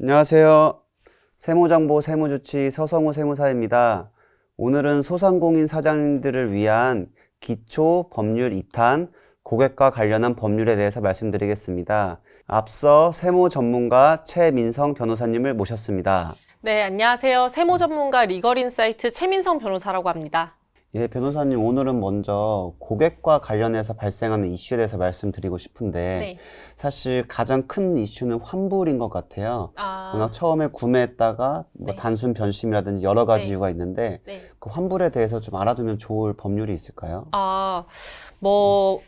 안녕하세요. 세무정보 세무주치 서성우 세무사입니다. 오늘은 소상공인 사장님들을 위한 기초 법률 2탄 고객과 관련한 법률에 대해서 말씀드리겠습니다. 앞서 세무 전문가 최민성 변호사님을 모셨습니다. 네, 안녕하세요. 세무 전문가 리걸인사이트 최민성 변호사라고 합니다. 예, 변호사님, 오늘은 먼저 고객과 관련해서 발생하는 이슈에 대해서 말씀드리고 싶은데 네. 사실 가장 큰 이슈는 환불인 것 같아요. 워낙 아, 처음에 구매했다가 뭐 네. 단순 변심이라든지 여러 가지 네. 이유가 있는데 네. 그 환불에 대해서 좀 알아두면 좋을 법률이 있을까요?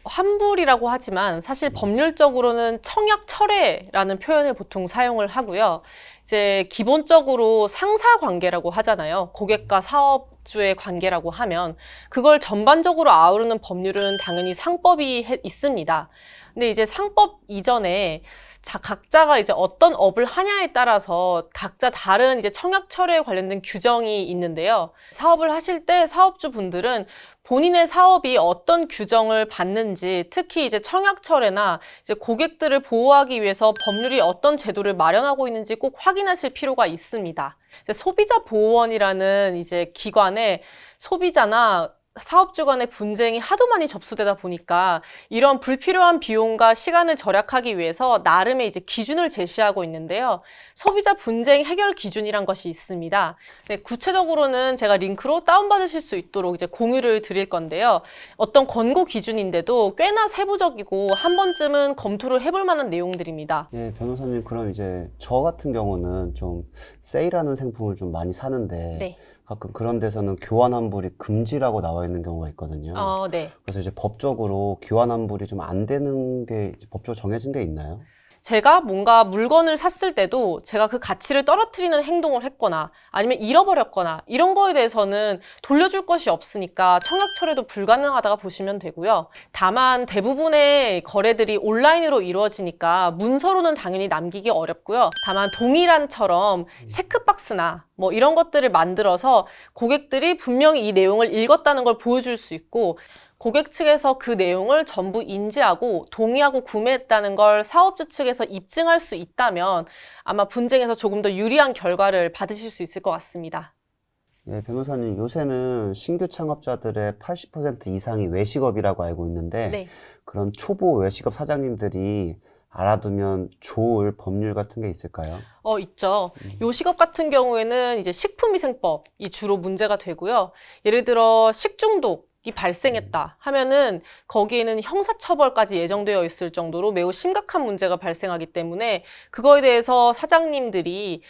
환불이라고 하지만 사실 법률적으로는 청약철회라는 표현을 보통 사용을 하고요. 이제 기본적으로 상사 관계라고 하잖아요. 고객과 사업주의 관계라고 하면 그걸 전반적으로 아우르는 법률은 당연히 상법이 있습니다. 근데 이제 상법 이전에 각자가 이제 어떤 업을 하냐에 따라서 각자 다른 이제 청약철회에 관련된 규정이 있는데요. 사업을 하실 때 사업주분들은 본인의 사업이 어떤 규정을 받는지, 특히 이제 청약철회나 이제 고객들을 보호하기 위해서 법률이 어떤 제도를 마련하고 있는지 꼭 확인하실 필요가 있습니다. 이제 소비자보호원이라는 이제 기관에 소비자나 사업주 간의 분쟁이 하도 많이 접수되다 보니까 이런 불필요한 비용과 시간을 절약하기 위해서 나름의 이제 기준을 제시하고 있는데요. 소비자 분쟁 해결 기준이란 것이 있습니다. 네, 구체적으로는 제가 링크로 다운받으실 수 있도록 이제 공유를 드릴 건데요. 어떤 권고 기준인데도 꽤나 세부적이고 한 번쯤은 검토를 해볼 만한 내용들입니다. 예, 변호사님, 그럼 이제 저 같은 경우는 좀 세일하는 상품을 좀 많이 사는데 네. 가끔 그런 데서는 교환 환불이 금지라고 나와 있는 경우가 있거든요. 네. 그래서 이제 법적으로 교환 환불이 좀 안 되는 게 이제 법적으로 정해진 게 있나요? 제가 뭔가 물건을 샀을 때도 제가 그 가치를 떨어뜨리는 행동을 했거나 아니면 잃어버렸거나 이런 거에 대해서는 돌려줄 것이 없으니까 청약철회도 불가능하다고 보시면 되고요. 다만 대부분의 거래들이 온라인으로 이루어지니까 문서로는 당연히 남기기 어렵고요. 다만 동일한처럼 체크박스나 뭐 이런 것들을 만들어서 고객들이 분명히 이 내용을 읽었다는 걸 보여줄 수 있고, 고객 측에서 그 내용을 전부 인지하고 동의하고 구매했다는 걸 사업주 측에서 입증할 수 있다면 아마 분쟁에서 조금 더 유리한 결과를 받으실 수 있을 것 같습니다. 예, 변호사님, 요새는 신규 창업자들의 80% 이상이 외식업이라고 알고 있는데 네. 그런 초보 외식업 사장님들이 알아두면 좋을 법률 같은 게 있을까요? 있죠. 요식업 같은 경우에는 이제 식품위생법이 주로 문제가 되고요. 예를 들어 식중독이 발생했다 하면은 거기에는 형사처벌까지 예정되어 있을 정도로 매우 심각한 문제가 발생하기 때문에 그거에 대해서 사장님들이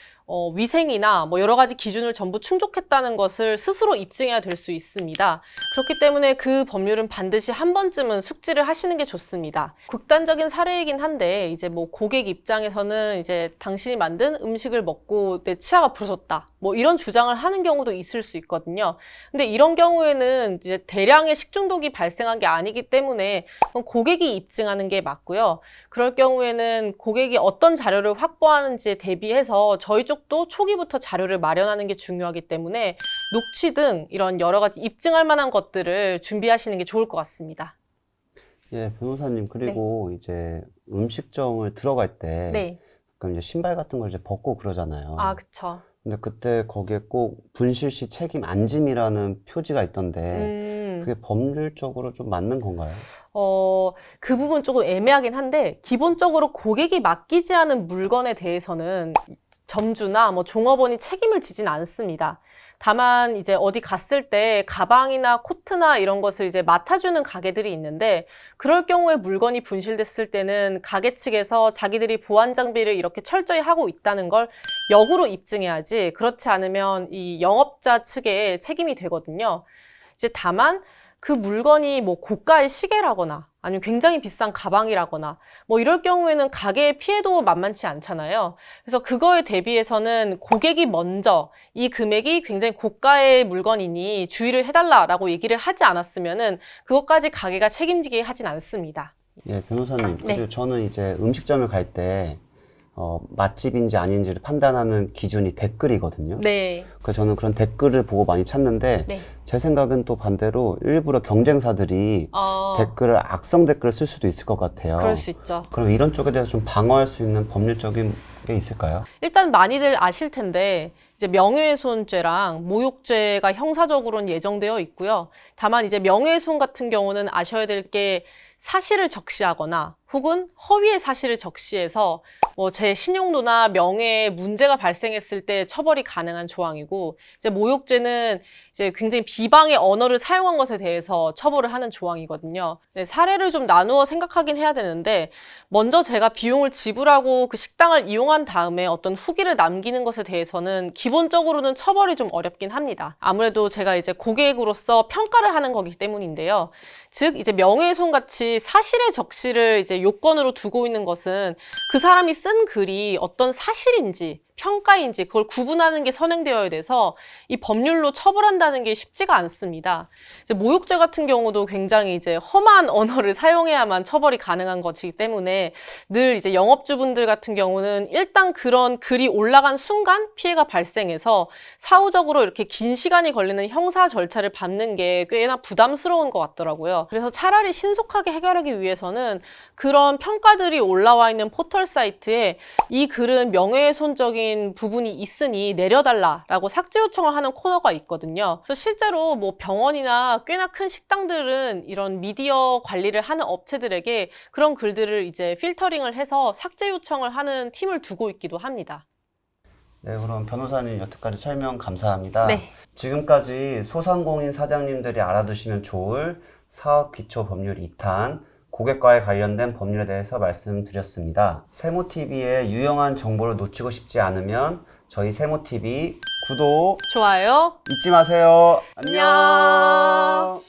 위생이나 뭐 여러 가지 기준을 전부 충족했다는 것을 스스로 입증해야 될 수 있습니다. 그렇기 때문에 그 법률은 반드시 한 번쯤은 숙지를 하시는 게 좋습니다. 극단적인 사례이긴 한데 이제 뭐 고객 입장에서는 이제 당신이 만든 음식을 먹고 내 치아가 부러졌다, 뭐 이런 주장을 하는 경우도 있을 수 있거든요. 근데 이런 경우에는 이제 대량의 식중독이 발생한 게 아니기 때문에 그건 고객이 입증하는 게 맞고요. 그럴 경우에는 고객이 어떤 자료를 확보하는지에 대비해서 저희 쪽도 초기부터 자료를 마련하는 게 중요하기 때문에 녹취 등 이런 여러 가지 입증할 만한 것들을 준비하시는 게 좋을 것 같습니다. 예, 변호사님, 그리고 이제 음식점을 들어갈 때 네. 가끔 이제 신발 같은 걸 이제 벗고 그러잖아요. 그쵸. 근데 그때 거기에 꼭 분실시 책임 안짐이라는 표지가 있던데 그게 법률적으로 좀 맞는 건가요? 그 부분 조금 애매하긴 한데 기본적으로 고객이 맡기지 않은 물건에 대해서는 점주나 뭐 종업원이 책임을 지진 않습니다. 다만 이제 어디 갔을 때 가방이나 코트나 이런 것을 이제 맡아주는 가게들이 있는데 그럴 경우에 물건이 분실됐을 때는 가게 측에서 자기들이 보안 장비를 이렇게 철저히 하고 있다는 걸 역으로 입증해야지, 그렇지 않으면 이 영업자 측에 책임이 되거든요. 이제 다만 그 물건이 뭐 고가의 시계라거나 아니면 굉장히 비싼 가방이라거나 뭐 이럴 경우에는 가게의 피해도 만만치 않잖아요. 그래서 그거에 대비해서는 고객이 먼저 이 금액이 굉장히 고가의 물건이니 주의를 해달라라고 얘기를 하지 않았으면은 그것까지 가게가 책임지게 하진 않습니다. 예, 변호사님. 네. 그리고 저는 이제 음식점을 갈 때 맛집인지 아닌지를 판단하는 기준이 댓글이거든요. 네. 그래서 저는 그런 댓글을 보고 많이 찾는데 네. 제 생각은 또 반대로 일부러 경쟁사들이 댓글을 악성 댓글을 쓸 수도 있을 것 같아요. 그럴 수 있죠. 그럼 이런 쪽에 대해서 좀 방어할 수 있는 법률적인 게 있을까요? 일단 많이들 아실 텐데 이제 명예훼손죄랑 모욕죄가 형사적으로는 예정되어 있고요. 다만 이제 명예훼손 같은 경우는 아셔야 될 게 사실을 적시하거나 혹은 허위의 사실을 적시해서 뭐 제 신용도나 명예에 문제가 발생했을 때 처벌이 가능한 조항이고, 이제 모욕죄는 이제 굉장히 비방의 언어를 사용한 것에 대해서 처벌을 하는 조항이거든요. 네, 사례를 좀 나누어 생각하긴 해야 되는데, 먼저 제가 비용을 지불하고 그 식당을 이용한 다음에 어떤 후기를 남기는 것에 대해서는 기본적으로는 처벌이 좀 어렵긴 합니다. 아무래도 제가 이제 고객으로서 평가를 하는 거기 때문인데요. 즉 이제 명예훼손 같이 사실의 적시를 이제 요건으로 두고 있는 것은 그 사람이 쓴 글이 어떤 사실인지 평가인지 그걸 구분하는 게 선행되어야 돼서 이 법률로 처벌한다는 게 쉽지가 않습니다. 이제 모욕죄 같은 경우도 굉장히 이제 험한 언어를 사용해야만 처벌이 가능한 것이기 때문에 늘 이제 영업주분들 같은 경우는 일단 그런 글이 올라간 순간 피해가 발생해서 사후적으로 이렇게 긴 시간이 걸리는 형사 절차를 밟는 게 꽤나 부담스러운 것 같더라고요. 그래서 차라리 신속하게 해결하기 위해서는 그런 평가들이 올라와 있는 포털 사이트에 이 글은 명예훼손적인 부분이 있으니 내려달라라고 삭제 요청을 하는 코너가 있거든요. 그래서 실제로 뭐 병원이나 꽤나 큰 식당들은 이런 미디어 관리를 하는 업체들에게 그런 글들을 이제 필터링을 해서 삭제 요청을 하는 팀을 두고 있기도 합니다. 네, 그럼 변호사님 여태까지 설명 감사합니다. 네. 지금까지 소상공인 사장님들이 알아두시면 좋을 사업기초법률 2탄 고객과에 관련된 법률에 대해서 말씀드렸습니다. 세모TV의 유용한 정보를 놓치고 싶지 않으면 저희 세모TV 구독, 좋아요. 잊지 마세요. 안녕.